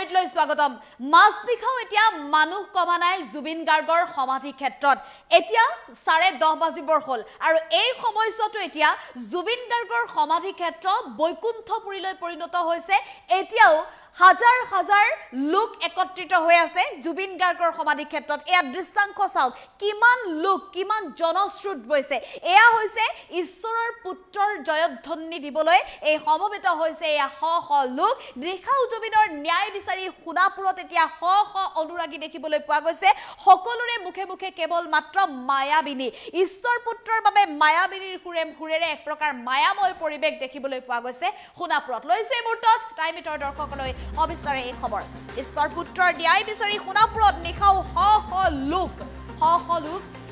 টাইমলৈ স্বাগতম মাজনিখাও এতিয়া মানুহ কমা নাই জুবিন গাৰ্গৰ সমাধি ক্ষেত্ৰত এতিয়া 10:30 বাজিবৰ হল আৰু এই সময়ছোৱাটো এতিয়া জুবিন গাৰ্গৰ সমাধি ক্ষেত্ৰ বৈকুণ্ঠপুৰীলৈ পৰিণত হৈছে এতিয়াও হাজাৰ হাজাৰ লোক একত্ৰিত হৈ আছে জুবিন গাৰ্গৰ সমাধি ক্ষেত্ৰত এয়া দৃশ্যাংশ চাওক কিমান লোক কিমান জনশ্ৰুত বৈছে এয়া হৈছে ঈশ্বৰৰ পুত্ৰৰ জয়ধ্বনি দিবলৈ এই সমবেত হৈছে এয়া শ শ লোক দেখাও জুবিনৰ ন্যায় বিচাৰি খুনাপুৰত এতিয়া শ শ অনুৰাগী দেখিবলৈ পোৱা গৈছে সকলোৰে মুখে মুখে কেৱল মাত্ৰ মায়াবিনী ঈশ্বৰ পুত্ৰৰ বাবে মায়াবিনীৰ সুৰেৰে এক প্ৰকাৰ মায়াময় পৰিবেশ দেখিবলৈ পোৱা গৈছে খুনাপুৰত লৈছে মুহূৰ্তত টাইমিটৰ দৰ্শকলৈ অবিস্তাৰে এই খবৰ ঈশ্বৰ পুত্ৰৰ ন্যায় বিচাৰি খুনাপুৰত নিখাও শ শ লোক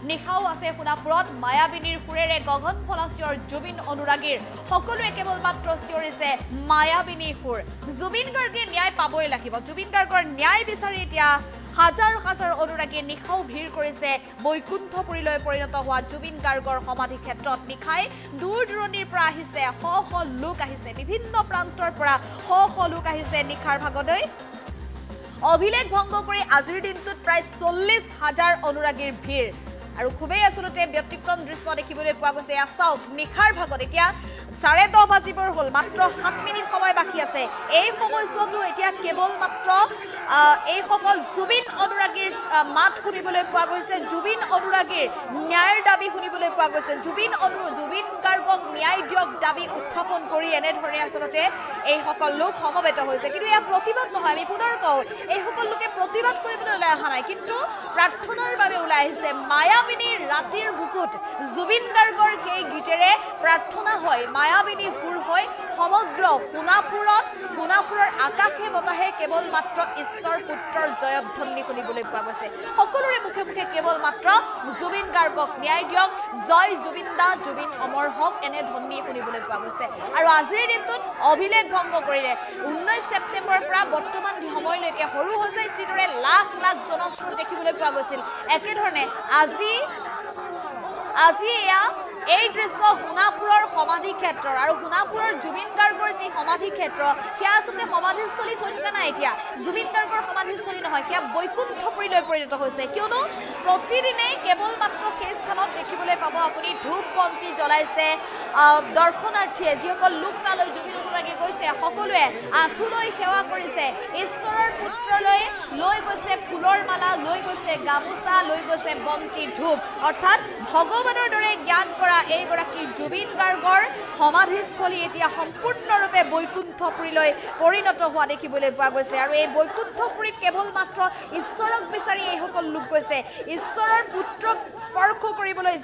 নিখাও আছে খুনাপুৰত মায়াবিনীৰ সুৰেৰে গগন ফলাচিয়ৰ জুবিন অনুৰাগীৰ সকলোৱে কেৱল মাত্ৰ চিঞৰিছে মায়াবিনী সুৰ জুবিন গাৰ্গে ন্যায় পাবই লাগিব জুবিন গাৰ্গৰ ন্যায় বিচাৰি এতিয়া হাজাৰ হাজাৰ অনুৰাগী নিখাও ভিৰ কৰিছে বৈকুণ্ঠপুৰীলৈ পৰিণত হোৱা জুবিন গাৰ্গৰ সমাধি ক্ষেত্ৰত নিখাই দূৰ দূৰণিৰ পৰা আহিছে শ শ লোক আহিছে বিভিন্ন প্ৰান্তৰ পৰা শ শ লোক আহিছে নিখাৰ ভাগলৈ অভিলেখ ভংগ কৰি আজিৰ দিনটোত প্ৰায় 40,000 অনুৰাগীৰ ভিৰ আৰু খুবেই আসলতে ব্যক্তিক্ৰম দৃশ্য দেখিবলৈ পোৱা গৈছে চাওক নিখাৰ ভাগত এতিয়া 10:30 বাজিবৰ হল মাত্ৰ 7 মিনিট সময় বাকি আছে এই সময়ছোৱাটো এতিয়া কেৱল মাত্ৰ এই সকল জুবিন অনুৰাগীৰ মাত শুনিবলৈ পোৱা গৈছে জুবিন অনুৰাগীৰ ন্যায়ৰ দাবী শুনিবলৈ পোৱা গৈছে জুবিন গাৰ্গক ন্যায় দিয়ক দাবী উত্থাপন কৰি এনেধৰণে আসলতে এই সকল লোক সমবেত হৈছে কিন্তু এয়া প্ৰতিবাদ নহয় আমি পুনৰ কওঁ এই সকল লোকে প্ৰতিবাদ কৰিবলৈ ওলাই অহা নাই কিন্তু প্ৰাৰ্থনাৰ বাবে ওলাই আহিছে মায়াবিনীৰ ৰাতিৰ বুকুত জুবিন গাৰ্গৰ সেই গীতেৰে প্ৰাৰ্থনা হয় মায়াবিনী সুৰ হয় সমগ্ৰ খুনাপুৰৰ আকাশে বতাহে কেৱল মাত্ৰ ঈশ্বৰ পুত্ৰৰ জয়ধ্বনি শুনিবলৈ পোৱা গৈছে সকলোৰে মুখে মুখে কেৱল মাত্ৰ জুবিন গাৰ্গক ন্যায় দিয়ক জয় জুবিন দা জুবিন অমৰ হওক এনে ধ্বনি শুনিবলৈ পোৱা গৈছে আৰু আজিৰ দিনটোত অভিলেখ ভংগ কৰিলে 19 ছেপ্টেম্বৰৰ পৰা বৰ্তমান সময়লৈকে সৰু হৈছে যিদৰে লাখ লাখ জনশ্ৰুত দেখিবলৈ পোৱা গৈছিল একেধৰণে আজি এয়া এই দৃশ্য খুনাপুৰৰ সমাধি ক্ষেত্ৰৰ আৰু খুনাপুৰৰ জুবিন গাৰ্গৰ যি সমাধি ক্ষেত্ৰ সেয়া আচলতে সমাধিস্থলী হৈ থকা নাই এতিয়া জুবিন গাৰ্গৰ সমাধিস্থলী নহয় সেয়া বৈকুণ্ঠপুৰীলৈ পৰিণত হৈছে কিয়নো প্ৰতিদিনে কেৱল মাত্ৰ সেই স্থানত দেখিবলৈ পাব আপুনি ধূপ বন্তি জ্বলাইছে দৰ্শনাৰ্থীয়ে যিসকল লোক তালৈ জুবিন অনুৰাগী গৈছে সকলোৱে আঁঠুলৈ সেৱা কৰিছে ঈশ্বৰৰ পুত্ৰলৈ লৈ গৈছে ফুলৰ মালা লৈ গৈছে গামোচা লৈ গৈছে বন্তি ধূপ অৰ্থাৎ ভগৱানৰ দৰে জ্ঞান কৰা এইগৰাকী জুবিন গাৰ্গৰ সমাধিস্থলী এতিয়া সম্পূৰ্ণৰূপে বৈকুণ্ঠপুৰীলৈ পৰিণত হোৱা দেখিবলৈ পোৱা গৈছে আৰু এই বৈকুণ্ঠপুৰীত কেৱল মাত্ৰ ঈশ্বৰক বিচাৰি এইসকল লোক গৈছে ঈশ্বৰৰ পুত্ৰক স্পৰ্শ কৰিবলৈ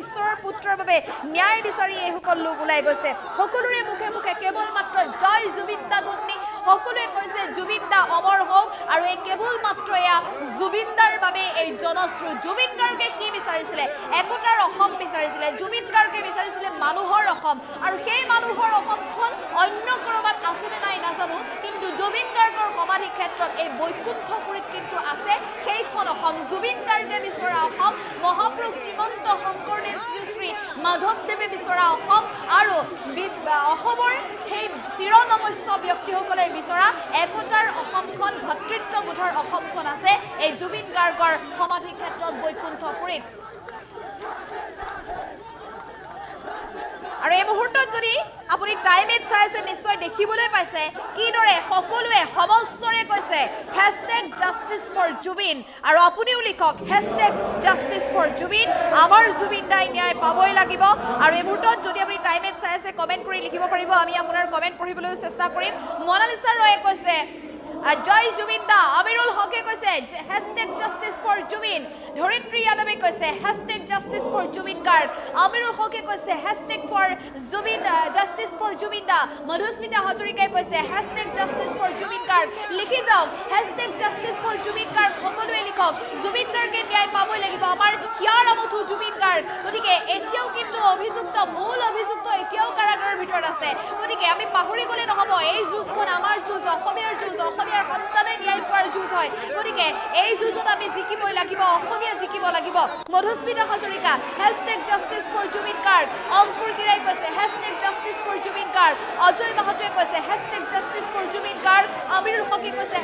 ঈশ্বৰৰ পুত্ৰৰ বাবে ন্যায় বিচাৰি এইসকল লোক ওলাই গৈছে সকলোৰে মুখে মুখে কেৱল মাত্ৰ জয় জুবিন দা ধ্বনি সকলোৱে কৈছে জুবিন দা অমৰ হওক আৰু এই কেৱল মাত্ৰ এয়া জুবিন দাৰ বাবে এই জনশ্ৰু জুবিন গাৰ্গে কি বিচাৰিছিলে একতাৰ অসম বিচাৰিছিলে জুবিন গাৰ্গে বিচাৰিছিলে মানুহৰ অসম আৰু সেই মানুহৰ অসমখন অন্য ক'ৰবাত আছেনে নাই নাজানো কিন্তু জুবিন গাৰ্গৰ সমাধি ক্ষেত্ৰত এই বৈকুণ্ঠপুৰীত কিন্তু আছে সেইখন অসম জুবিন গাৰ্গে বিচৰা অসম মহাপুৰুষ শ্ৰীমন্ত শংকৰদেৱ শ্ৰী মাধৱদেৱে বিচৰা অসম আৰু অসমৰ সেই চিৰনমস্য ব্যক্তিসকলে বিচৰা একতাৰ অসমখন ভাতৃত্ববোধৰ অসমখন আছে এই জুবিন গাৰ্গৰ সমাধি ক্ষেত্ৰত বৈকুণ্ঠপুৰীত আৰু এই মুহূৰ্তত যদি আপুনি টাইমেট চাইছে নিশ্চয় দেখিবলৈ পাইছে কিদৰে সকলোৱে সমস্তৰে কৈছে #JusticeForJubin আৰু আপুনিও লিখক #JusticeForJubin আমাৰ জুবিন দাই ন্যায় পাবই লাগিব আৰু এই মুহূৰ্তত যদি আপুনি টাইমেট চাইছে কমেণ্ট কৰি লিখিব পাৰিব আমি আপোনাৰ কমেণ্ট পঢ়িবলৈ চেষ্টা কৰিম মনালিসা ৰয়ে কৈছে জয় জুবিন দা আমিৰুল হকে কৈছে #JusticeForJubin ধৰিত্ৰী যাদৱে কৈছে #JusticeForJubin গাৰ্গ আমিৰুল হকে কৈছে #JusticeForJubin দা মধুস্মিতা হাজৰিকাই কৈছে #JusticeForJubin গাৰ্গ লিখি যাওক #JusticeForJubin গাৰ্গ সকলোৱে লিখক জুবিন গাৰ্গে ন্যায় পাবই লাগিব আমাৰ হিয়াৰ আমঠু জুবিন গাৰ্গ গতিকে এতিয়াও কিন্তু মূল অভিযুক্ত এতিয়াও কাৰাগাৰৰ ভিতৰত আছে গতিকে আমি পাহৰি গ'লে নহ'ব এই যুঁজখন আমাৰ যুঁজ অসমীয়াৰ যুঁজ অসমীয়াৰ সন্তানে ন্যায় পোৱাৰ যুঁজ হয় গতিকে এই যুঁজত আমি জিকিবই লাগিব অসমীয়া জিকিব লাগিব মধুস্মিতা হাজৰিকা #JusticeForJubin গাৰ্গ অংকুৰ গিৰাই কৈছে #JusticeForJubin গাৰ্গ অজয় মাহাতোৱে কৈছে #JusticeForJubin গাৰ্গ আমিৰুল হকে কৈছে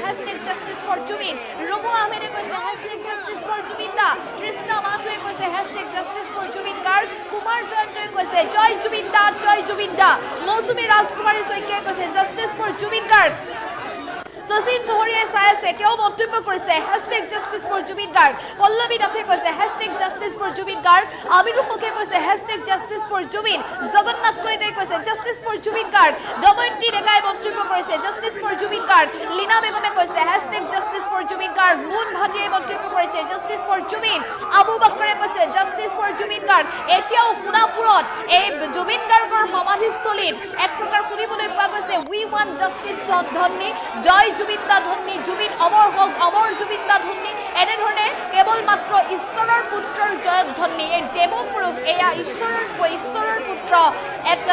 #জাস্টিস ফৰ জুবিন ৰবু আহমেদে কৈছে #জাস্টিস ফৰ জুবিন দা কৃষ্ণা মাথুৱে কৈছে #জাস্টিস ফৰ জুবিন গাৰ্গ কুমাৰ জয়ন্তই কৈছে জয় জুবিন দা মৌচুমী ৰাজকুমাৰী শইকীয়াই কৈছে জাস্টিস ফৰ জুবিন গাৰ্গ শচীন চৌহৰীয়াই চাই আছে তেওঁ মন্তব্য কৰিছে #জাস্টিস ফৰ জুবিন গাৰ্গ পল্লৱী নাথে কৈছে #জাস্টিস ফৰ জুবিন গাৰ্গ আমিৰুল হকে কৈছে #জাস্টিস ফৰ জুবিন জগন্নাথ কলিতাই কৈছে জাস্টিস ফৰ জুবিন গাৰ্গ দময়ন্তী ডেকাই মন্তব্য কৰিছে জাস্টিস ফৰ জুবিন গাৰ্গ লীনা বেগমে কৈছে #জাস্টিস ফৰ জুবিন গাৰ্গ মুন ভাটিয়াই মন্তব্য কৰিছে জাস্টিস ফৰ জুবিন আবু বকৰে কৈছে জাস্টিস ফৰ জুবিন গাৰ্গ এতিয়াও সোণাপুৰত এই জুবিন গাৰ্গৰ সমাধিস্থলীত এক প্ৰকাৰ শুনিবলৈ পোৱা গৈছে উই ওৱান্ট জাস্টিস ধন্যী জয় জুবিন দা ধন্যী জুবিন অমৰ হওক অমৰ জুবিন দা ধন্যী এনেধৰণে কেৱল মাত্ৰ ঈশ্বৰৰ পুত্ৰৰ জয়ক ধন্যী এই দেৱপুৰুষ এয়া ঈশ্বৰৰ পুত্ৰ এক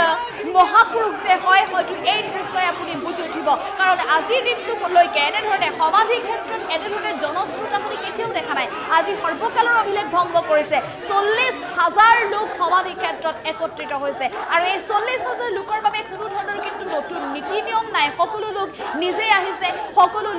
মহাপুৰুষ যে হয় হয়তো এই দৃশ্যই আপুনি বুজি উঠিব কাৰণ আজিৰ দিনটোলৈকে এনেধৰণে সমাধি ক্ষেত্ৰত এনেধৰণে জনস্ৰোত আপুনি কেতিয়াও দেখা নাই আজি সৰ্বকালৰ অভিলেখ ভংগ কৰিছে 40,000 লোক সমাধি ক্ষেত্ৰত একত্ৰিত হৈছে আৰু এই 40,000 লোকৰ বাবে কোনো ধৰণৰ কিন্তু নতুন নীতি নিয়ম নাই সকলো লোক নিজে আহিছে সকলো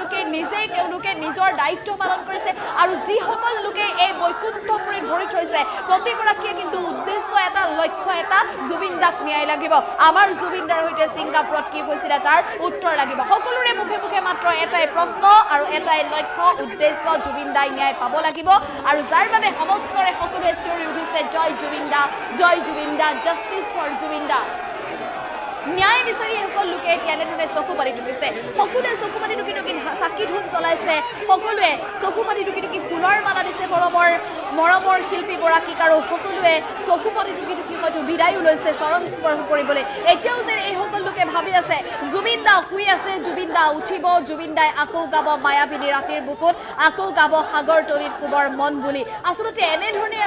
লোকে নিজেই তেওঁলোকে নিজৰ দায়িত্ব পালন কৰিছে আৰু যিসকল লোকে এই বৈকুণ্ঠপুৰীত ভৰি থৈছে প্ৰতিগৰাকীয়ে কিন্তু উদ্দেশ্য এটা লক্ষ্য এটা জুবিন দাক ন্যায় লাগিব আমাৰ জুবিন দাৰ সৈতে ছিংগাপুৰত কি হৈছিলে তাৰ উত্তৰ লাগিব সকলোৰে মুখে মুখে মাত্ৰ এটাই প্ৰশ্ন আৰু এটাই লক্ষ্য উদ্দেশ্য জুবিন দাই ন্যায় পাব লাগিব আৰু যাৰ বাবে সমস্তৰে সকলোৱে চিঞৰি উঠিছে জয় জুবিন দা জাস্টিস ফৰ জুবিন দা ন্যায় বিচাৰি সকল লোকে এনেধৰণে চকু পাতি তুলিছে সকলোৱে চকু পাতি টুকি চাকি ধূপ জ্বলাইছে সকলোৱে চকু পাতি টুকি ফুলৰ মালা দিছে মৰমৰ শিল্পীগৰাকীক আৰু সকলোৱে চকু পাতি টুকি হয়তো বিদায়ো লৈছে চৰণ স্পৰ্শ কৰিবলৈ এতিয়াও যে এই সকল লোকে ভাবি আছে জুবিন দা শুই আছে জুবিন দা উঠিব জুবিন দাই আকৌ গাব মায়াবিনী ৰাতিৰ বুকুত আকৌ গাব সাগৰ তলিত কুবৰ মন বুলি আচলতে এনেধৰণে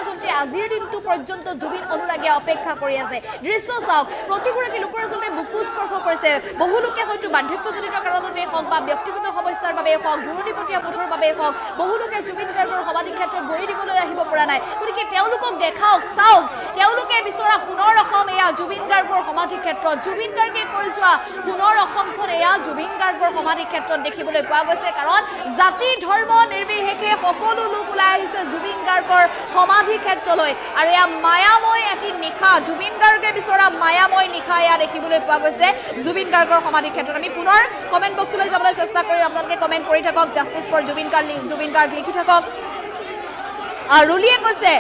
আজিৰ দিনটো পৰ্যন্ত জুবিন অনুৰাগীয়ে অপেক্ষা কৰি আছে দৃশ্য চাওক প্ৰতিগৰাকী লোকৰ বুকু স্পৰ্শ কৰিছে বহু লোকে হয়তো বাৰ্ধক্যজনিত কাৰণতে হওক বা ব্যক্তিগত সমস্যাৰ বাবে হওক দূৰণিবতীয়া পথৰ বাবে হওক বহু লোকে জুবিন গাৰ্গৰ সমাধি ক্ষেত্ৰত ভৰি দিবলৈ আহিব পৰা নাই গতিকে তেওঁলোকক দেখাওক চাওক তেওঁলোকে বিচৰা সোণৰ অসম এয়া জুবিন গাৰ্গৰ সমাধি ক্ষেত্ৰত জুবিন গাৰ্গে কৈ যোৱা সোণৰ অসমখন এয়া জুবিন গাৰ্গৰ সমাধি ক্ষেত্ৰত দেখিবলৈ পোৱা গৈছে কাৰণ জাতি ধৰ্ম নিৰ্বিশেষে সকলো লোক ওলাই আহিছে জুবিন গাৰ্গৰ সমাধি ক্ষেত্ৰলৈ আৰু এয়া মায়াময় এটি নিশা জুবিন গাৰ্গে বিচৰা মায়াময় নিশা এয়া দেখিবলৈ পোৱা গৈছে জুবিন গাৰ্গৰ সমাধি ক্ষেত্ৰত আমি পুনৰ কমেন্ট বক্সলৈ যাবলৈ চেষ্টা কৰিম আপোনালোকে কমেন্ট কৰি থাকক জাস্টিস ফৰ জুবিন গাৰ্গ লিখি থাকক ৰুলিয়ে কৈছে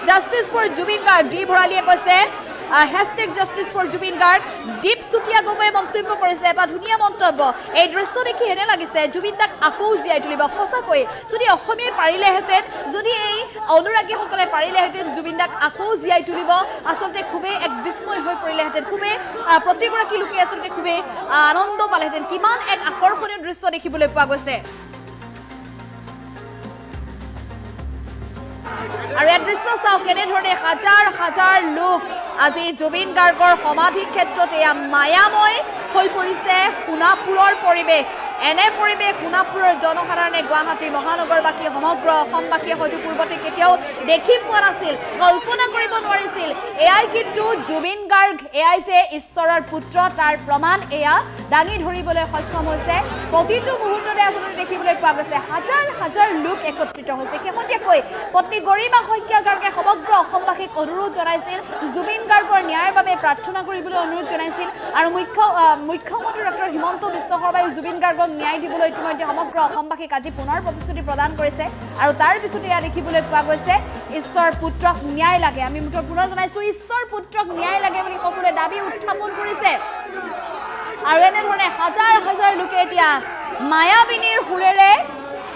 justice for Zubeen Garg D ভৰালিয়ে কৈছে #জাস্টিস ফৰ জুবিন গাৰ্গ দীপ চুতীয়া গগৈয়ে মন্তব্য কৰিছে এটা ধুনীয়া মন্তব্য এই দৃশ্য দেখি এনে লাগিছে জুবিন দাক আকৌ জীয়াই তুলিব সঁচাকৈ যদি অসমীয়াই পাৰিলেহেঁতেন যদি এই অনুৰাগীসকলে পাৰিলেহেঁতেন জুবিন দাক আকৌ জীয়াই তুলিব আচলতে খুবেই এক বিস্ময় হৈ পৰিলেহেঁতেন খুবেই প্ৰতিগৰাকী লোকে আচলতে খুবেই আনন্দ পালেহেঁতেন কিমান এক আকৰ্ষণীয় দৃশ্য দেখিবলৈ পোৱা গৈছে আৰু এই দৃশ্য চাওক কেনেধৰণে হাজাৰ লোক আজি জুবিন গাৰ্গৰ সমাধি ক্ষেত্ৰত এয়া মায়াময় হৈ পৰিছে সোণাপুৰৰ পৰিৱেশ এনে পৰিৱেশ সোণাপুৰৰ জনসাধাৰণে গুৱাহাটী মহানগৰবাসী সমগ্ৰ অসমবাসীয়ে হয়তো পূৰ্বতে কেতিয়াও দেখি পোৱা নাছিল কল্পনা কৰিব নোৱাৰিছিল এয়াই কিন্তু জুবিন গাৰ্গ এয়াই যে ঈশ্বৰৰ পুত্ৰ তাৰ প্ৰমাণ এয়া দাঙি ধৰিবলৈ সক্ষম হৈছে প্ৰতিটো মুহূৰ্ততে আচলতে দেখিবলৈ পোৱা গৈছে হাজাৰ লোক একত্ৰিত হৈছে শেহতীয়াকৈ পত্নী গৰিমা শইকীয়া গাৰ্গে সমগ্ৰ অসমবাসীক অনুৰোধ জনাইছিল জুবিন গাৰ্গৰ ন্যায়ৰ বাবে প্ৰাৰ্থনা কৰিবলৈ অনুৰোধ জনাইছিল আৰু মুখ্যমন্ত্ৰী ডক্টৰ হিমন্ত বিশ্ব শৰ্মাই জুবিন গাৰ্গক ন্যায় দিবলৈ ইতিমধ্যে সমগ্ৰ অসমবাসীক আজি পুনৰ প্ৰতিশ্ৰুতি প্ৰদান কৰিছে আৰু তাৰ পিছতে এয়া দেখিবলৈ পোৱা গৈছে ঈশ্বৰ পুত্ৰক ন্যায় লাগে আমি মুঠৰ পুনৰ জনাইছো ঈশ্বৰ পুত্ৰক ন্যায় লাগে বুলি সকলোৱে দাবী উত্থাপন কৰিছে আৰু এনেধৰণে হাজাৰ লোকে এতিয়া মায়াবিনীৰ সুৰেৰে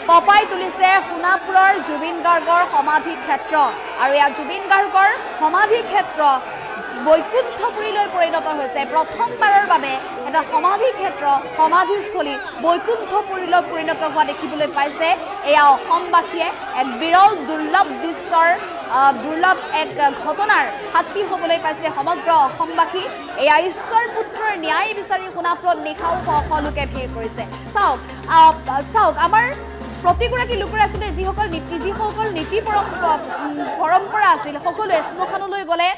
কপাই তুলিছে সোণাপুৰৰ জুবিন গাৰ্গৰ সমাধি ক্ষেত্ৰ আৰু এয়া জুবিন গাৰ্গৰ সমাধি ক্ষেত্ৰ বৈকুণ্ঠপুৰীলৈ পৰিণত হৈছে প্ৰথমবাৰৰ বাবে এটা সমাধি ক্ষেত্ৰ সমাধিস্থলী বৈকুণ্ঠপুৰীলৈ পৰিণত হোৱা দেখিবলৈ পাইছে এয়া অসমবাসীয়ে এক বিৰল দুৰ্লভ দৃশ্যৰ দুৰ্লভ এক ঘটনাৰ সাক্ষী হ'বলৈ পাইছে সমগ্ৰ অসমবাসী এয়া ঈশ্বৰ পুত্ৰৰ ন্যায় বিচাৰি সোণাপুৰত নিশাও সকলোকে ভিৰ কৰিছে চাওক আমাৰ প্ৰতিগৰাকী লোকৰ আচলতে যিসকল নীতি পৰম্পৰা আছিল সকলোৱে শ্মশানলৈ গ'লে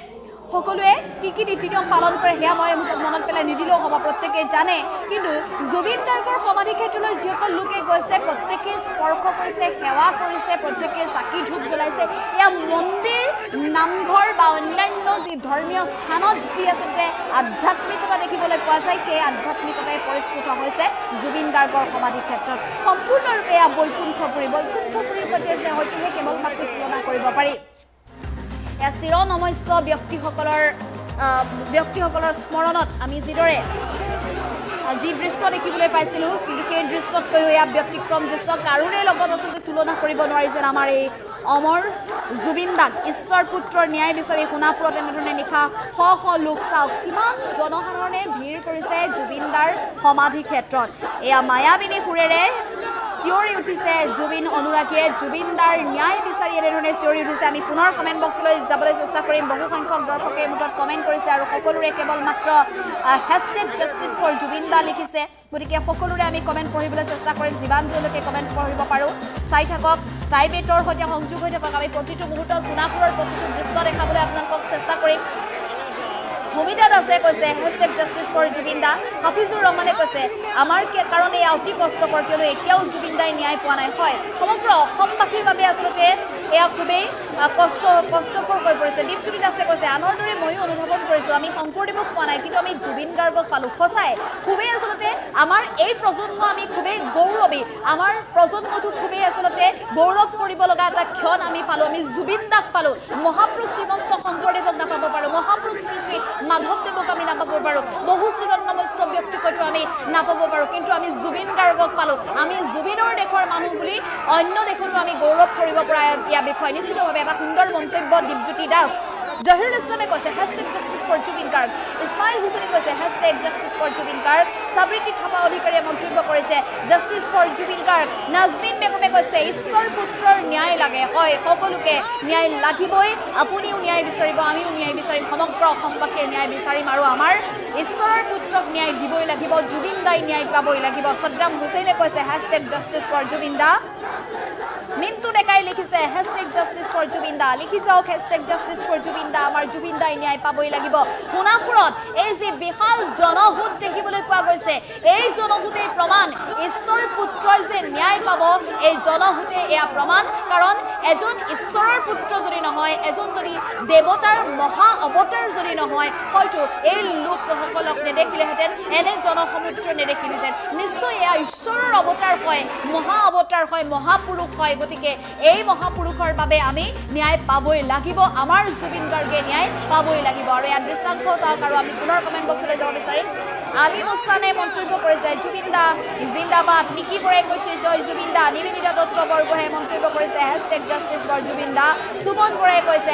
সকলোৱে কি নীতি নিয়ম পালন কৰে সেয়া মই মনত পেলাই নিদিলেও হ'ব প্ৰত্যেকে জানে কিন্তু জুবিন গাৰ্গৰ সমাধি ক্ষেত্ৰলৈ যিসকল লোকে গৈছে প্ৰত্যেকে স্পৰ্শ কৰিছে সেৱা কৰিছে প্ৰত্যেকে চাকি ধূপ জ্বলাইছে এয়া মন্দিৰ নামঘৰ বা অন্যান্য যি ধৰ্মীয় স্থানত যি আচলতে আধ্যাত্মিকতা দেখিবলৈ পোৱা যায় সেই আধ্যাত্মিকতাই পৰিস্ফুট হৈছে জুবিন গাৰ্গৰ সমাধি ক্ষেত্ৰত সম্পূৰ্ণৰূপে এয়া বৈকুণ্ঠপুৰীৰ সৈতে যে হয়তোহে কেৱল মাত্ৰ তুলনা কৰিব পাৰি এয়া চিৰনমস্য ব্যক্তিসকলৰ স্মৰণত আমি যিদৰে যি দৃশ্য দেখিবলৈ পাইছিলোঁ কিন্তু সেই দৃশ্যতকৈও এয়া ব্যতিক্ৰম দৃশ্য কাৰোৰে লগত আচলতে তুলনা কৰিব নোৱাৰিছিল আমাৰ এই অমৰ জুবিন দাক ঈশ্বৰ পুত্ৰৰ ন্যায় বিচাৰি সোণাপুৰত এনেধৰণে নিশা শ লোক চাওক কিমান জনসাধাৰণে ভিৰ কৰিছে জুবিন দাৰ সমাধি ক্ষেত্ৰত এয়া মায়াবিনী সুৰেৰে চিঞৰি উঠিছে জুবিন অনুৰাগীয়ে জুবিন দাৰ ন্যায় বিচাৰি এনেধৰণে চিঞৰি উঠিছে আমি পুনৰ কমেণ্ট বক্সলৈ যাবলৈ চেষ্টা কৰিম বহু সংখ্যক দৰ্শকে এই মুহূৰ্তত কমেণ্ট কৰিছে আৰু সকলোৰে কেৱল মাত্ৰ #জাষ্টিছ ফৰ জুবিন দা লিখিছে গতিকে সকলোৰে আমি কমেণ্ট পঢ়িবলৈ চেষ্টা কৰিম যিমান দূৰলৈকে কমেণ্ট পঢ়িব পাৰোঁ চাই থাকক টাইবেটৰ সৈতে সংযোগ হৈ থাকক আমি প্ৰতিটো মুহূৰ্তত সোণাপুৰৰ প্ৰতিটো দৃশ্য দেখাবলৈ আপোনালোকক চেষ্টা কৰিম ভূমিতা দাসে কৈছে #জাষ্টিছ ফৰ জুবিন দা হাফিজুৰ ৰহমানে কৈছে আমাৰ কাৰণে এয়া অতি কষ্টকৰ কিয়নো এতিয়াও জুবিন দাই ন্যায় পোৱা নাই হয় সমগ্ৰ অসমবাসীৰ বাবে আচলতে এয়া খুবেই কষ্টকৰ হৈ পৰিছে দীপজ্যোতি দাসে কৈছে আনৰ দৰে ময়ো অনুধাৱন কৰিছোঁ আমি শংকৰদেৱক পোৱা নাই কিন্তু আমি জুবিন গাৰ্গক পালোঁ সঁচাই খুবেই আচলতে আমাৰ এই প্ৰজন্ম আমি খুবেই গৌৰৱী আমাৰ প্ৰজন্মটো খুবেই আচলতে গৌৰৱ কৰিব লগা এটা ক্ষণ আমি পালোঁ আমি জুবিন দাক পালোঁ মহাপুৰুষ শ্ৰীমন্ত শংকৰদেৱক নাপাব পাৰোঁ মহাপুৰুষ শ্ৰী মাধৱদেৱক আমি নাপাব পাৰোঁ বহু চিৰনমস্য ব্যক্তিকতো আমি নাপাব পাৰোঁ কিন্তু আমি জুবিন গাৰ্গক পালোঁ আমি জুবিনৰ দেশৰ মানুহ বুলি অন্য দেশতো আমি গৌৰৱ কৰিব পৰা ইয়াৰ বিষয়ে নিশ্চিতভাৱে এটা সুন্দৰ মন্তব্য দীপজ্যোতি দাস জহিৰুল ইছলামে কৈছে #জাষ্টিছ ফৰ জুবিন গাৰ্গ ইছমাইল হুছেইনে কৈছে #জাষ্টিছ ফৰ জুবিন গাৰ্গ সাবৰিতি থাপা অধিকাৰীয়ে মন্তব্য কৰিছে জাষ্টিছ ফৰ জুবিন গাৰ্গ নাজমিন বেগমে কৈছে ঈশ্বৰ পুত্ৰৰ ন্যায় লাগে হয় সকলোকে ন্যায় লাগিবই আপুনিও ন্যায় বিচাৰিব আমিও ন্যায় বিচাৰিম সমগ্ৰ অসমবাসীয়ে ন্যায় বিচাৰিম আৰু আমাৰ ঈশ্বৰৰ পুত্ৰক ন্যায় দিবই লাগিব জুবিন দাই ন্যায় পাবই লাগিব সদ্দাম হুছেইনে কৈছে #জাষ্টিছ ফৰ জুবিন দা মিন্টু ডেকাই লিখিছে #জাষ্টিছ ফৰ জুবিন দা লিখি যাওক #জাষ্টিছ ফৰ জুবিন দা আমাৰ জুবিন দাই ন্যায় পাবই লাগিব সোণাপুৰত এই যে বিশাল জনহূত দেখিবলৈ পোৱা গৈছে এই জনহূতেই প্ৰমাণ ঈশ্বৰ পুত্ৰই যে ন্যায় পাব এই জনহূতে এয়া প্ৰমাণ কাৰণ এজন ঈশ্বৰৰ পুত্ৰ যদি নহয় এজন যদি দেৱতাৰ মহা অৱতাৰ যদি নহয় হয়তো এই লোকসকলক নেদেখিলেহেঁতেন এনে জনসমুদ্ৰ নেদেখিলেহেঁতেন নিশ্চয় এয়া ঈশ্বৰৰ অৱতাৰ হয় মহা অৱতাৰ হয় মহাপুৰুষ হয় গতিকে এই মহাপুৰুষৰ বাবে আমি ন্যায় পাবই লাগিব আমাৰ জুবিন গাৰ্গে ন্যায় পাবই লাগিব আৰু ইয়াৰ দৃশ্যাংশ চাওক আৰু আমি পুনৰ কমেণ্ট বক্সলৈ যাব বিচাৰিম আলী মুস্তানে মন্তব্য কৰিছে জুবিন দা জিন্দাবাদ নিকি বৰে কৈছে জয় জুবিন দা নিবেদিতা দত্ত বৰগোহাঁয়ে মন্তব্য কৰিছে #জাষ্টিছ ফৰ জুবিন দা সুমন বৰাই কৈছে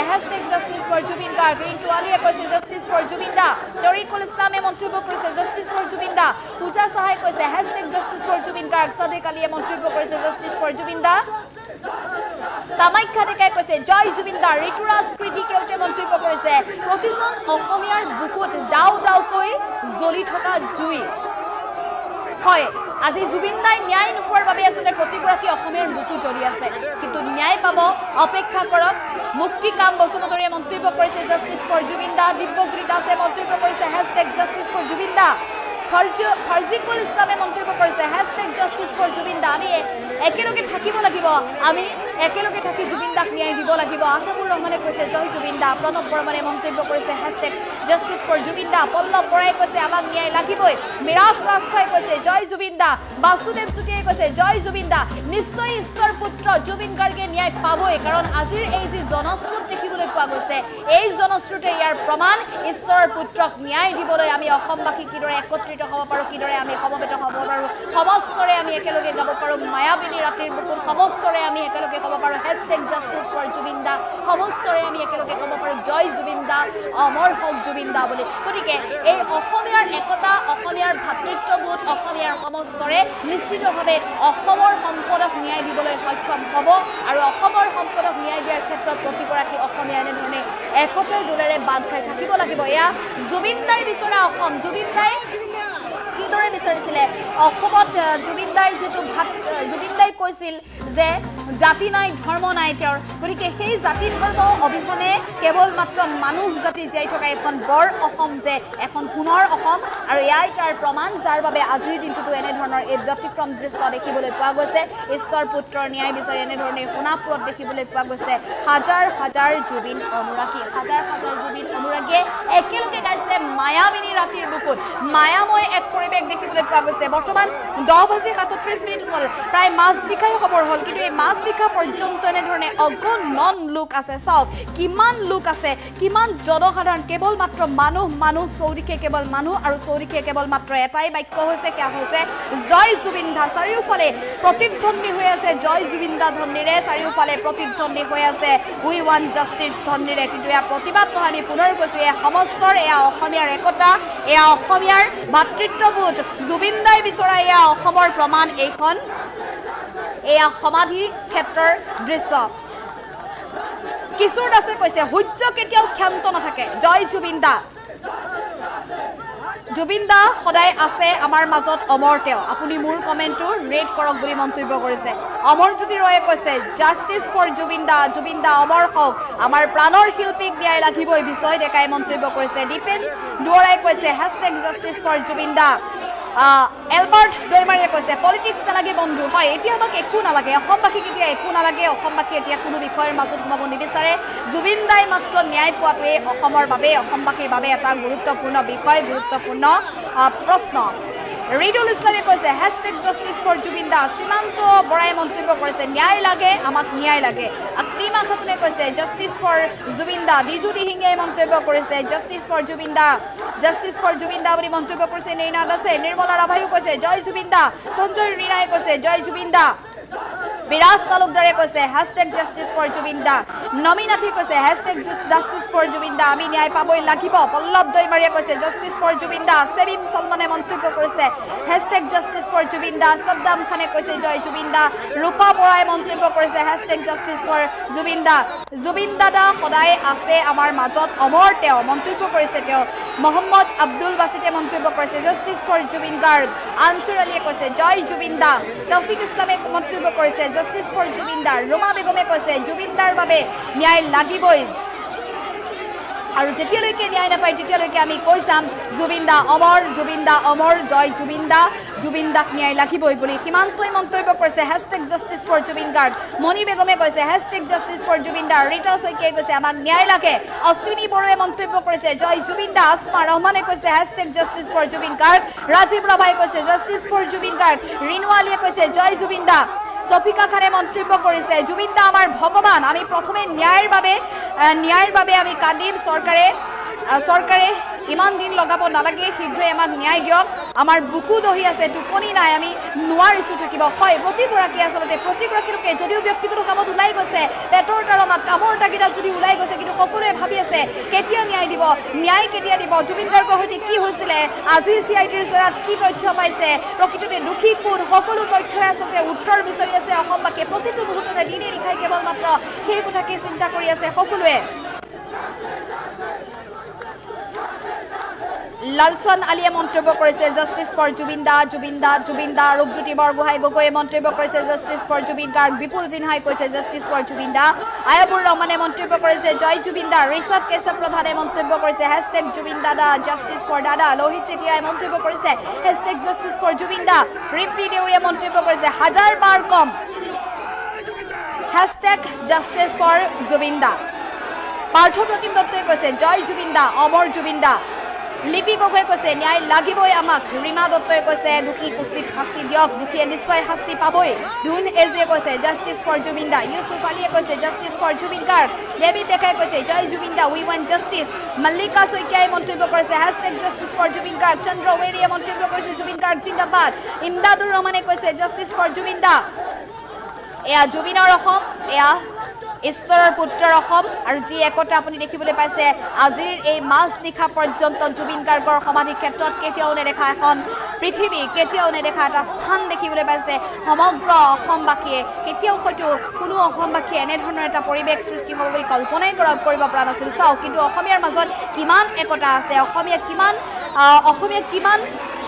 #জাষ্টিছ ফৰ জুবিন গাৰ্গ ৰিণ্টু আলীয়ে কৈছে জাষ্টিছ ফৰ জুবিন দা তৰিকুল ইছলামে মন্তব্য কৰিছে জাষ্টিছ ফৰ জুবিন দা পূজা সাহাই কৈছে #জাষ্টিছ ফৰ জুবিন গাৰ্গ সাদিক আলীয়ে মন্তব্য কৰিছে জাষ্টিছ ফৰ জুবিন দা কামাখ্যা ডেকাই কৈছে জয় জুবিন দা ঋতুৰাজ কৃতি কেওটে মন্তব্য কৰিছে প্ৰতিজন অসমীয়াৰ বুকুত ডাউ ডাউকৈ জ্বলি থকা জুই হয় আজি জুবিন দাই ন্যায় নোপোৱাৰ বাবে আচলতে প্ৰতিগৰাকী অসমীয়াৰ বুকু জ্বলি আছে কিন্তু ন্যায় পাব অপেক্ষা কৰক মুক্তিকাম বসুমতাৰীয়ে মন্তব্য কৰিছে জাষ্টিছ ফৰ জুবিন দা দিব্যজ্যোতি দাসে মন্তব্য কৰিছে #জাষ্টিছ ফৰ জুবিন দা ফাৰ্জিকুল ইছলামে মন্তব্য কৰিছে #জাষ্টিছ ফৰ জুবিন দা আমি একেলগে থাকিব লাগিব আমি একেলগে থাকি জুবিন দাক ন্যায় দিব লাগিব আশাপুৰ ৰহমানে কৈছে জয় জুবিন দা প্ৰণৱ বৰ্মনে মন্তব্য কৰিছে #জাষ্টিছ ফৰ জুবিন দা পল্লৱ বৰাই কৈছে আমাক ন্যায় লাগিবই মিৰাজ ৰাজখোৱাই কৈছে জয় জুবিন দা বাসুদেৱ চুতীয়াই কৈছে জয় জুবিন দা নিশ্চয় ঈশ্বৰ পুত্ৰ জুবিন গাৰ্গে ন্যায় পাবই কাৰণ আজিৰ এই যি জনস্ৰোত দেখিবলৈ পোৱা গৈছে এই জনস্ৰোতে ইয়াৰ প্ৰমাণ ঈশ্বৰৰ পুত্ৰক ন্যায় দিবলৈ আমি অসমবাসী কিদৰে একত্ৰিত হ'ব পাৰোঁ কিদৰে আমি সমবেত হ'ব পাৰোঁ সমস্তৰে আমি একেলগে যাব পাৰোঁ মায়াবিনী ৰাতিৰ বুকুত সমস্তৰে আমি একেলগে ক'ব পাৰোঁ #জাষ্টিছ ফৰ জুবিন দা সমস্তৰে আমি একেলগে ক'ব পাৰোঁ জয় জুবিন দা অমৰ হওক জুবিন দা বুলি গতিকে এই অসমীয়াৰ একতা অসমীয়াৰ ভাতৃত্ববোধ অসমীয়াৰ সমস্তৰে নিশ্চিতভাৱে অসমৰ সম্পদক ন্যায় দিবলৈ সক্ষম হ'ব আৰু অসমৰ সম্পদক ন্যায় দিয়াৰ ক্ষেত্ৰত প্ৰতিগৰাকী অসমীয়া এনেধৰণে একতাৰ দোলেৰে বান্ধ খাই থাকিব লাগিব এয়া জুবিন দাই বিচৰা অসম জুবিন দাই কিদৰে বিচাৰিছিলে অসমত জুবিন দাই যিটো জুবিন দাই কৈছিল যে জাতি নাই ধৰ্ম নাই তেওঁৰ গতিকে সেই জাতি ধৰ্ম অবিহনে কেৱল মাত্ৰ মানুহ জাতি জীয়াই থকা এখন বৰ অসম যে এখন সোণৰ অসম আৰু এয়াই তাৰ প্ৰমাণ যাৰ বাবে আজিৰ দিনটোতো এনেধৰণৰ এই ব্যতিক্ৰম দৃশ্য দেখিবলৈ পোৱা গৈছে ঈশ্বৰ পুত্ৰৰ ন্যায় বিচাৰি এনেধৰণে সোণাপুৰত দেখিবলৈ পোৱা গৈছে হাজাৰ হাজাৰ জুবিন অনুৰাগীয়ে একেলগে গাইছে মায়াবিনী ৰাতিৰ বুকুত মায়াময় এক পৰিৱেশ দেখিবলৈ পোৱা গৈছে বৰ্তমান 10:37 হ'ল প্ৰায় মাজনিশাই খবৰ হ'ল কিন্তু এই মাজনিশা পৰ্যন্ত এনেধৰণে অগণন লোক আছে চাওক কিমান লোক আছে কিমান জনসাধাৰণ কেৱল মাত্ৰ মানুহ চৌদিশে কেৱল মানুহ আৰু চৌদিশে কেৱল মাত্ৰ এটাই বাক্য হৈছে সেয়া হৈছে জয় জুবিন দা চাৰিওফালে প্ৰতিধ্বনি হৈ আছে জয় জুবিন দা ধ্বনিৰে চাৰিওফালে প্ৰতিধ্বনি হৈ আছে উই ওৱান্ট জাষ্টিস ধ্বনিৰে কিন্তু এয়া প্ৰতিবাদ নহয় আমি পুনৰ কৈছোঁ এয়া সমস্তৰ এয়া অসমীয়াৰ একতা এয়া অসমীয়াৰ ভাতৃত্ববোধ জুবিন দাই বিচৰা এয়া অসমৰ প্ৰমাণ এইখন এয়া সমাধি ক্ষেত্ৰৰ দৃশ্য কিশোৰ দাসে কৈছে সূৰ্য কেতিয়াও ক্ষান্ত নাথাকে জয় জুবিন দা জুবিন দা সদায় আছে আমাৰ মাজত অমৰ তেওঁ আপুনি মোৰ কমেণ্টটো ৰেড কৰক বুলি মন্তব্য কৰিছে অমৰজ্যোতি ৰয়ে কৈছে জাষ্টিস ফৰ জুবিন দা অমৰ হওক আমাৰ প্ৰাণৰ শিল্পীক ন্যায় লাগিবই বিজয় ডেকাই মন্তব্য কৰিছে দীপেন দুৱৰাই কৈছে #জাষ্টিস ফৰ জুবিন দা এলবাৰ্ট দৈমাৰীয়ে কৈছে পলিটিক্স নালাগে বন্ধু হয় এতিয়া আমাক একো নালাগে অসমবাসীক এতিয়া একো নালাগে অসমবাসী এতিয়া কোনো বিষয়ৰ মাজত সোমাব নিবিচাৰে জুবিন দাই মাত্ৰ ন্যায় পোৱাটোৱে অসমৰ বাবে অসমবাসীৰ বাবে এটা গুৰুত্বপূৰ্ণ বিষয় গুৰুত্বপূৰ্ণ প্ৰশ্ন ৰিদুল ইছলামে কৈছে #জাষ্টিস ফৰ জুবিন দা সীমান্ত বৰাই মন্তব্য কৰিছে ন্যায় লাগে আমাক ন্যায় লাগে আক্ৰিমা খাতুনে কৈছে জাষ্টিস ফৰ জুবিন দা দিজু দিহিঙে মন্তব্য কৰিছে জাষ্টিস ফৰ জুবিন দা বুলি মন্তব্য কৰিছে নেইনা দাসে নিৰ্মলা ৰাভায়ো কৈছে জয় জুবিন দা সঞ্জয় ৰীণাই কৈছে জয় জুবিন দা বিৰাজ তালুকদাৰে কৈছে #জাষ্টিস ফৰ জুবিন দা নমিনাথি কৈছে #জাষ্টিস ফৰ জুবিন দা আমি ন্যায় পাবই লাগিব পল্লৱ দৈমাৰীয়ে কৈছে জাষ্টিস ফৰ জুবিন দা সেবিম সলমানে মন্তব্য কৰিছে #জাষ্টিস ফৰ জুবিন দা সদ্দাম খানে কৈছে জয় জুবিন দা ৰূপা বৰাই মন্তব্য কৰিছে #জাষ্টিস ফৰ জুবিন দা জুবিন দাদা সদায় আছে আমাৰ মাজত অমৰ তেওঁ মন্তব্য কৰিছে তেওঁ মোহাম্মদ আব্দুল বাছিতে মন্তব্য কৰিছে জাষ্টিস ফৰ জুবিন গাৰ্গ আনছাৰ আলীয়ে কৈছে জয় জুবিন দা তৌফিক ইছলামে মন্তব্য কৰিছে জাষ্টিস ফৰ জুবিন দা ৰোমা বেগমে কৈছে জুবিন দাৰ বাবে ন্যায় লাগিবই আৰু যেতিয়ালৈকে ন্যায় নাপায় তেতিয়ালৈকে আমি কৈ যাম জুবিন দা অমৰ জয় জুবিন দাক ন্যায় লাগিবই বুলি সীমান্তই মন্তব্য কৰিছে #জাষ্টিস ফৰ জুবিন গাৰ্গ মণি বেগমে কৈছে #জাষ্টিস ফৰ জুবিন দা ৰীতা শইকীয়াই কৈছে আমাক ন্যায় লাগে অশ্বিনী বড়োৱে মন্তব্য কৰিছে জয় জুবিন দা আসমা ৰহমানে কৈছে #জাষ্টিস ফৰ জুবিন গাৰ্গ ৰাজীৱ ৰাভাই কৈছে জাষ্টিস ফৰ জুবিন গাৰ্গ ৰিনু আলীয়ে কৈছে জয় জুবিন দা সফিকা খানে মন্তব্য কৰিছে জুবিন দা আমাৰ ভগৱান আমি প্ৰথমে ন্যায়ৰ বাবে আমি কান্দিম চৰকাৰে ইমান দিন লগাব নালাগে শীঘ্ৰে আমাক ন্যায় দিয়ক আমাৰ বুকু দহি আছে টোপনি নাই আমি নোৱাৰিছোঁ থাকিব হয় প্ৰতিগৰাকী লোকে যদিও ব্যক্তিগত কামত ওলাই গৈছে পেটৰ তাৰণাত কামৰ তাগিদাত যদি ওলাই গৈছে কিন্তু সকলোৱে ভাবি আছে কেতিয়া ন্যায় কেতিয়া দিব জুবিন গাৰ্গৰ সৈতে কি হৈছিলে আজিৰ CIDৰ জেৰাত কি তথ্য পাইছে প্ৰকৃততে দুখী কোন সকলো তথ্যই আচলতে উত্তৰ বিচাৰি আছে অসমবাসীয়ে প্ৰতিটো মুহূৰ্ততে দিনে নিশাই কেৱল মাত্ৰ সেই কথাকে চিন্তা কৰি আছে সকলোৱে লালচন আলিয়ে মন্তব্য কৰিছে জাষ্টিস ফৰ জুবিন দা ৰূপজ্যোতি বৰগোহাঁই গগৈয়ে মন্তব্য কৰিছে জাষ্টিস ফৰ জুবিন গাৰ্গ বিপুল জিনহাই কৈছে জাষ্টিস ফৰ জুবিন দা আয়াবুৰ ৰহমানে মন্তব্য কৰিছে জয় জুবিন দা ঋষভ কেশৱ প্ৰধানে মন্তব্য কৰিছে #জুবিন দাদা জাষ্টিস ফৰ দাদা লোহিত চেতিয়াই মন্তব্য কৰিছে #জাষ্টিস ফৰ জুবিন দা ৰিম্পি দেউৰীয়ে মন্তব্য কৰিছে হাজাৰ বাৰ কম #জাষ্টিস ফৰ জুবিন দা পাৰ্থ প্ৰতিম দত্তই কৈছে জয় জুবিন দা অমৰ জুবিন দা লিপি গগৈয়ে কৈছে ন্যায় লাগিবই আমাক ৰীমা দত্তই কৈছে দুখী উচিত শাস্তি দিয়ক দুখীয়ে নিশ্চয় শাস্তি পাবই ধুন এজিয়ে কৈছে জাষ্টিস ফৰ জুবিন দা ইউসুফ আলীয়ে কৈছে জাষ্টিস ফৰ জুবিন গাৰ্গ দেৱী ডেকাই কৈছে জয় জুবিন দা উই ওৱান্ট জাষ্টিস মল্লিকা শইকীয়াই মন্তব্য কৰিছে #জাষ্টিস ফৰ জুবিন গাৰ্গ চন্দ্ৰ ৱেৰিয়ে মন্তব্য কৰিছে জুবিন গাৰ্গ জিন্দাবাদ ইমদাদুৰ ৰহমানে কৈছে জাষ্টিস ফৰ জুবিন দা এয়া জুবিনৰ অসম এয়া ঈশ্বৰৰ পুত্ৰৰ অসম আৰু যি একতা আপুনি দেখিবলৈ পাইছে আজিৰ এই মাজনিশা পৰ্যন্ত জুবিন গাৰ্গৰ সমাধি ক্ষেত্ৰত কেতিয়াও নেদেখা এখন পৃথিৱী কেতিয়াও নেদেখা এটা স্থান দেখিবলৈ পাইছে সমগ্ৰ অসমবাসীয়ে কেতিয়াও হয়তো কোনো অসমবাসীয়ে এনেধৰণৰ এটা পৰিৱেশ সৃষ্টি হ'ব বুলি কল্পনাই কৰিব পৰা নাছিল চাওক কিন্তু অসমীয়াৰ মাজত কিমান একতা আছে অসমীয়া কিমান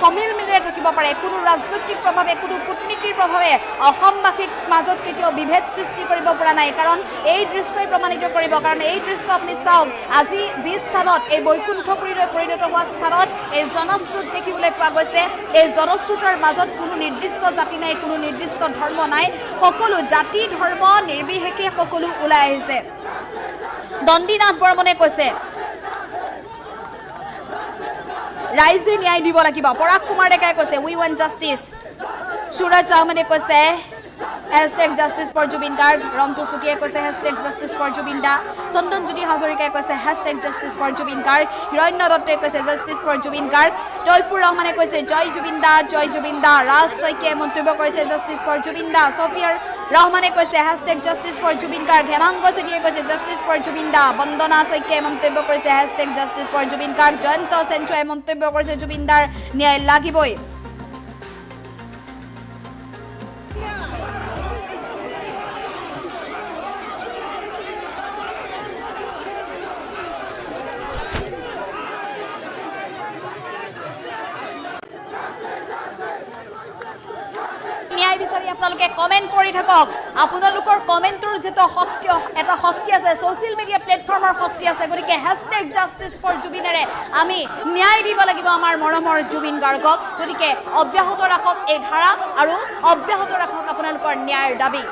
সমিল মিলেৰে থাকিব পাৰে কোনো ৰাজনৈতিক প্ৰভাৱে কোনো কূটনীতিৰ প্ৰভাৱে অসমবাসীৰ মাজত কেতিয়াও বিভেদ সৃষ্টি কৰিব পৰা নাই কাৰণ এই দৃশ্যই প্ৰমাণিত কৰিব কাৰণ এই দৃশ্য আপুনি চাওক আজি যি স্থানত এই বৈকুণ্ঠপুৰীলৈ পৰিণত হোৱা স্থানত এই জনস্ৰোত দেখিবলৈ পোৱা গৈছে এই জনস্ৰোতৰ মাজত কোনো নিৰ্দিষ্ট জাতি নাই কোনো নিৰ্দিষ্ট ধৰ্ম নাই সকলো জাতি ধৰ্ম নিৰ্বিশেষে সকলো ওলাই আহিছে দণ্ডিনাথ বৰ্মনে কৈছে ৰাইজে ন্যায় দিব লাগিব পৰাগ কুমাৰ ডেকাই কৈছে উই ৱান্ট জাষ্টিছ সুৰজ আহমেদে কৈছে #Justice for Jubin Garg ৰংটো সুকিয়ে কৈছে #Justice for Jubin Da Chandanjyoti হাজৰিকাই কৈছে #Justice for Jubin Garg Hiranya দত্তই কৈছে Justice for Jubin Garg তৈফুৰ ৰহমানে কৈছে জয় জুবিন দা ৰাজ শইকীয়াই মন্তব্য কৰিছে Justice for Jubin Da সফিয়াৰ ৰহমানে কৈছে #Justice for Jubin Garg Hemanga চেতিয়াই কৈছে Justice for Jubin Da বন্দনা শইকীয়াই মন্তব্য কৰিছে #Justice for Jubin Garg Jayanta চেন্ট্ৰাই মন্তব্য কৰিছে জুবিন দাৰ ন্যায় লাগিবই আপোনালোকে কমেন্ট কৰি থাকক আপোনালোকৰ কমেন্টৰ যেটো শক্তি এটা শক্তি আছে সোশ্যাল মিডিয়া প্লেটফৰ্মৰ শক্তি আছে গতিকে #Justice for Jubin এৰে আমি ন্যায় দিব লাগিব আমাৰ মৰমৰ জুবিন গাৰ্গক গতিকে অব্যাহত ৰাখক এই ধাৰা আৰু অব্যাহত ৰাখক আপোনালোকৰ ন্যায়ৰ দাবী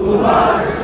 Kumar